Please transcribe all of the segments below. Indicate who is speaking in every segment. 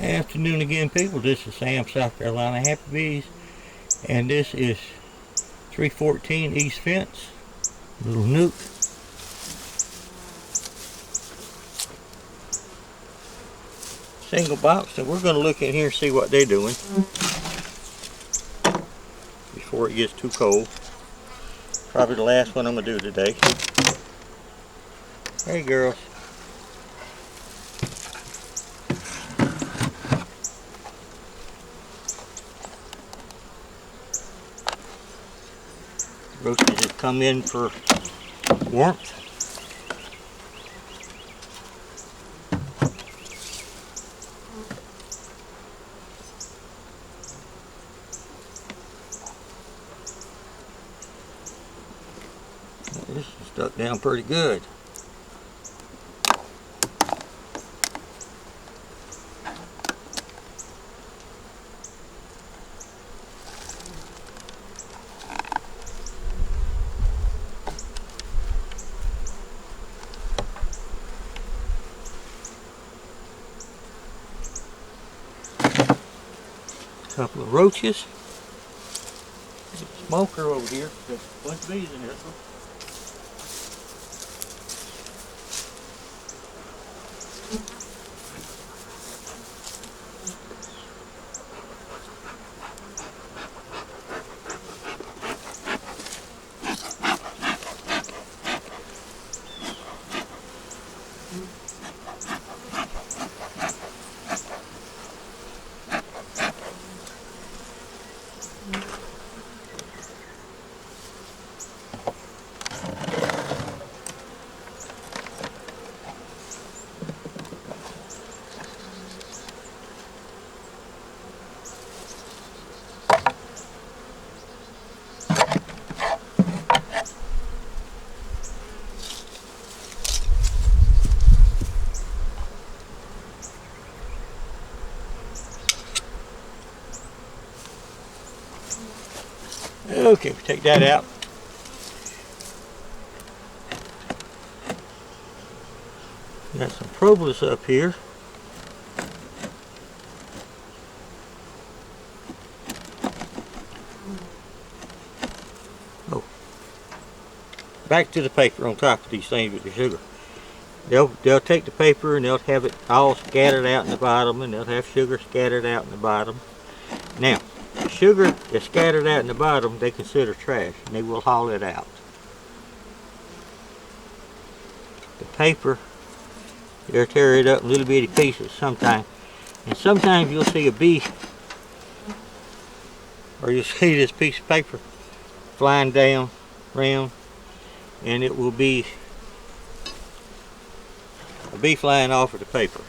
Speaker 1: Afternoon again, people. This is Sam, South Carolina Happy Bees, and this is 314 East Fence, little nook. Single box, and we're going to look in here and see what they're doing before it gets too cold. Probably the last one I'm going to do today. Hey girls. Roaches have come in for warmth. This is stuck down pretty good. Couple of roaches. There's a smoker over here. There's a bunch of bees in here. Okay, we take that out. Got some propolis up here. Oh, back to the paper on top of these things with the sugar. They'll take the paper and they'll have it all scattered out in the bottom, and they'll have sugar scattered out in the bottom. Now, the sugar that's scattered out in the bottom, they consider trash, and they will haul it out. The paper, they'll tear it up in little bitty pieces sometimes. And sometimes you'll see a bee, or you'll see this piece of paper flying down, round, and it will be a bee flying off of the paper.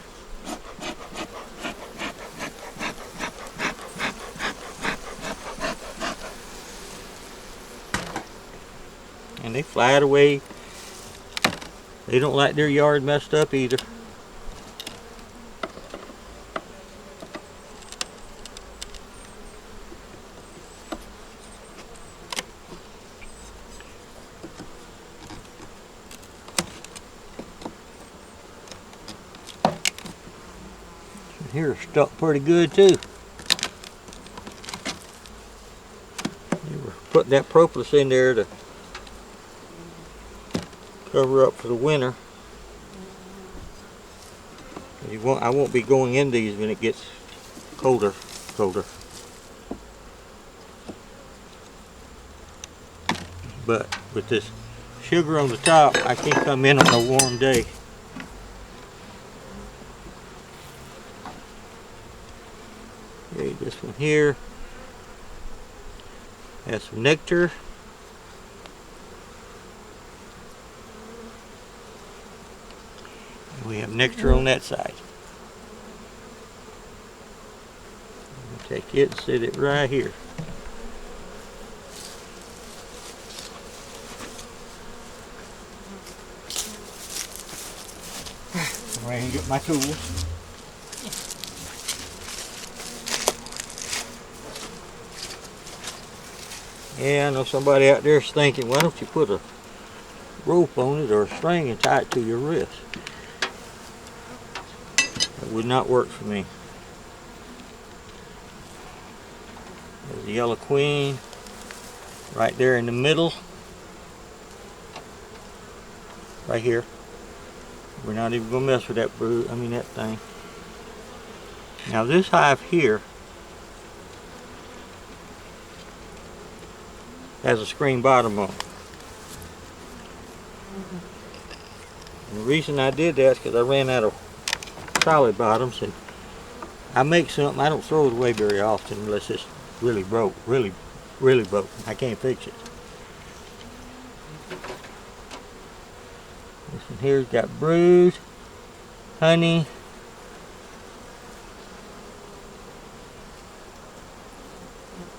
Speaker 1: And they fly it away. They don't like their yard messed up either. Here are stuck pretty good too. They were putting that propolis in there to cover up for the winter. I won't be going in these when it gets colder. But with this sugar on the top, I can't come in on a warm day. Okay, this one here has some nectar. We have nectar on that side. Take it and set it right here. Go ahead and get my tools. Yeah, I know somebody out there is thinking, why don't you put a rope on it or a string and tie it to your wrist? It would not work for me. There's the yellow queen right there in the middle, right here. We're not even gonna mess with that brood, that thing. Now this hive here has a screen bottom on it. And the reason I did that is because I ran out of solid bottoms, and I make something, I don't throw it away very often unless it's really broke, really broke. I can't fix it. This one here's got brood, honey,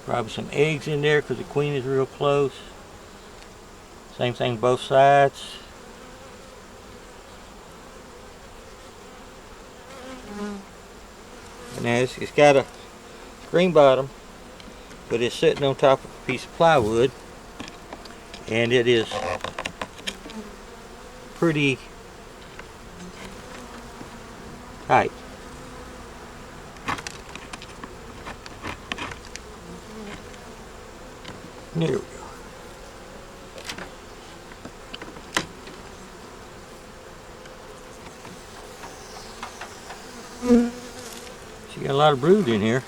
Speaker 1: probably some eggs in there because the queen is real close. Same thing both sides. And it's got a green bottom, but it's sitting on top of a piece of plywood, and it is pretty tight. There we go. She got a lot of brood in here.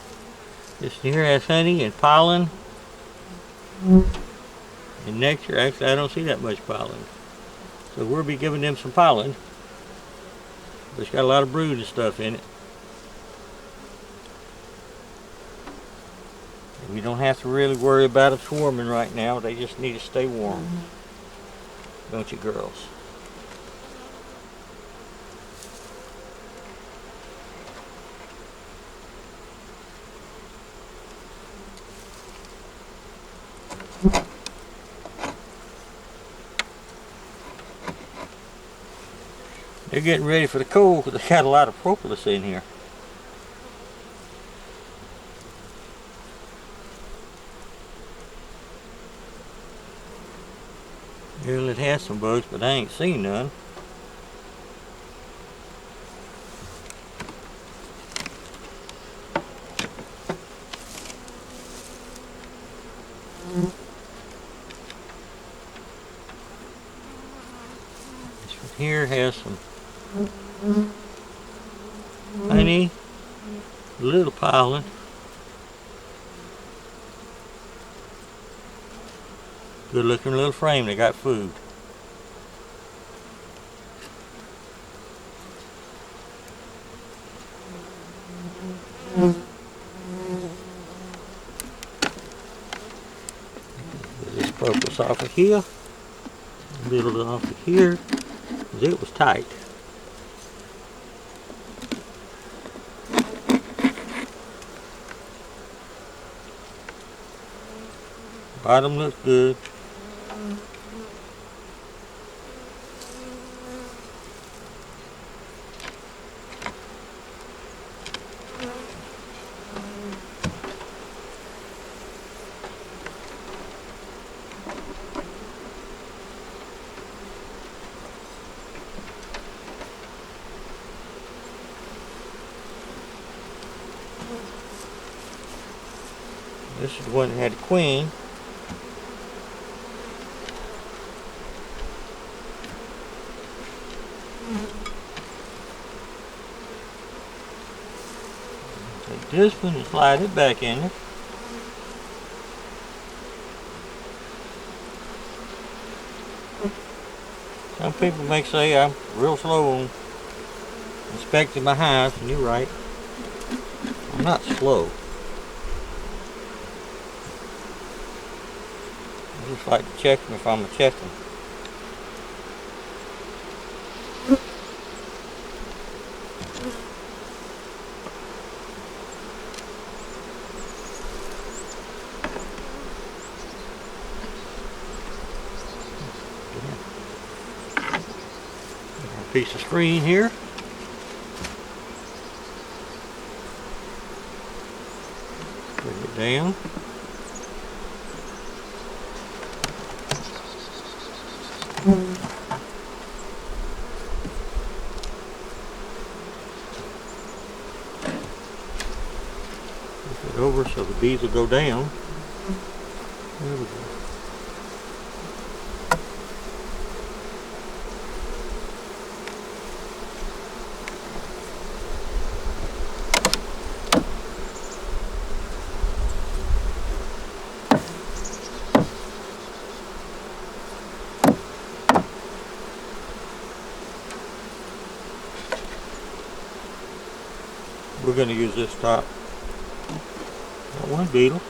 Speaker 1: This here has honey and pollen and nectar. Actually, I don't see that much pollen, so we'll be giving them some pollen. But it's got a lot of brood and stuff in it. And we don't have to really worry about them swarming right now. They just need to stay warm. Don't you, girls? They're getting ready for the cold because they got a lot of propolis in here. Well, it has some bugs, but I ain't seen none. This one here has some honey, a little pollen. Good looking little frame, they got food. Put this propolis off of here, middle off of here, because it was tight. Bottom looks good. This is the one that had a queen. Take this one and slide it back in there. Some people may say I'm real slow on inspecting my hives, and you're right. I'm not slow. I just like to check them if I'm a check them. Piece of screen here. Bring it down. Flip it over so the bees will go down. There we go. We're going to use this top. Got one beetle.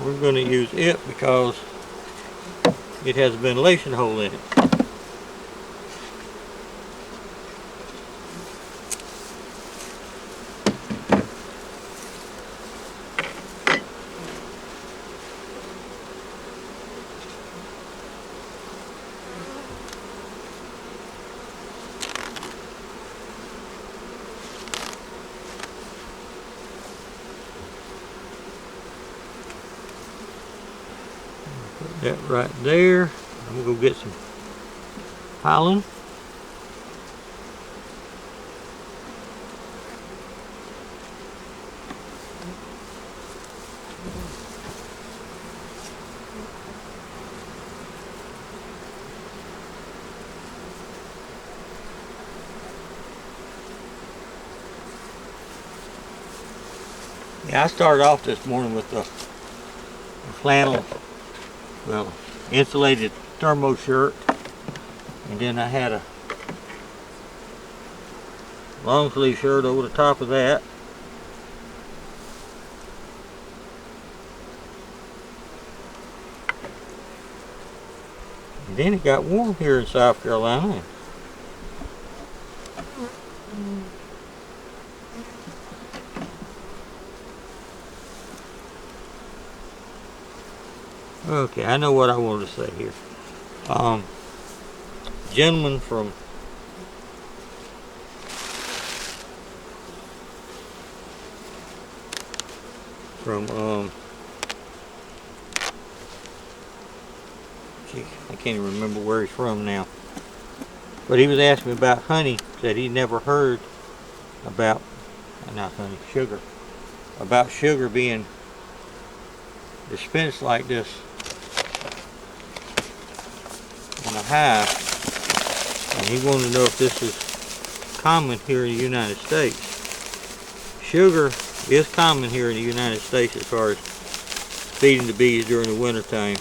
Speaker 1: We're going to use it because it has a ventilation hole in it. Put that right there. I'm gonna go get some pollen. Yeah, I started off this morning with the flannel, well, insulated thermo shirt, and then I had a long sleeve shirt over the top of that. And then it got warm here in South Carolina. Okay, I know what I wanted to say here. Gentleman from gee, I can't even remember where he's from now. But he was asking me about honey that he never heard about, not honey, sugar. About sugar being dispensed like this in a hive, and he wanted to know if this is common here in the United States. Sugar is common here in the United States as far as feeding the bees during the winter time.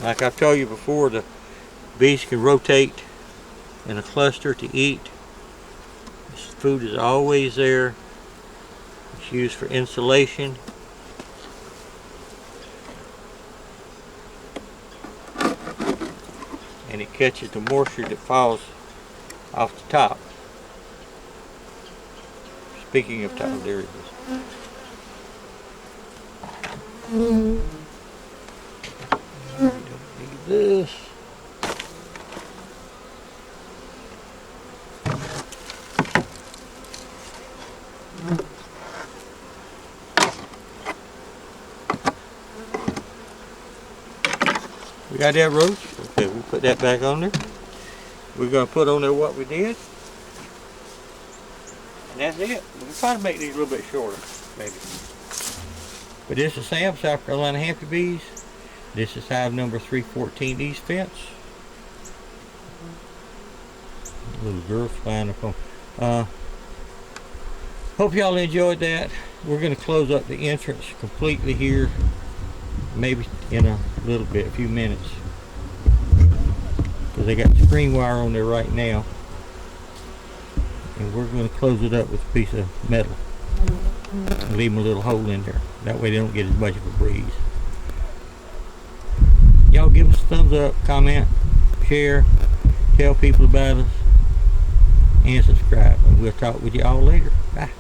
Speaker 1: Like I've told you before, the bees can rotate in a cluster to eat. This food is always there. It's used for insulation. And it catches the moisture that falls off the top. Speaking of top, there it is. Don't need this. We got that roach. Okay, we'll put that back on there. We're going to put on there what we did. And that's it. We can probably make these a little bit shorter, maybe. But this is Sam, South Carolina Happy Bees. This is hive number 314 East Fence. Little girl flying up on. Hope y'all enjoyed that. We're going to close up the entrance completely here, maybe in a little bit, a few minutes, because they got screen wire on there right now, and we're going to close it up with a piece of metal and leave them a little hole in there. That way they don't get as much of a breeze. Y'all give us a thumbs up, comment, share, tell people about us, and subscribe. And we'll talk with you all later. Bye.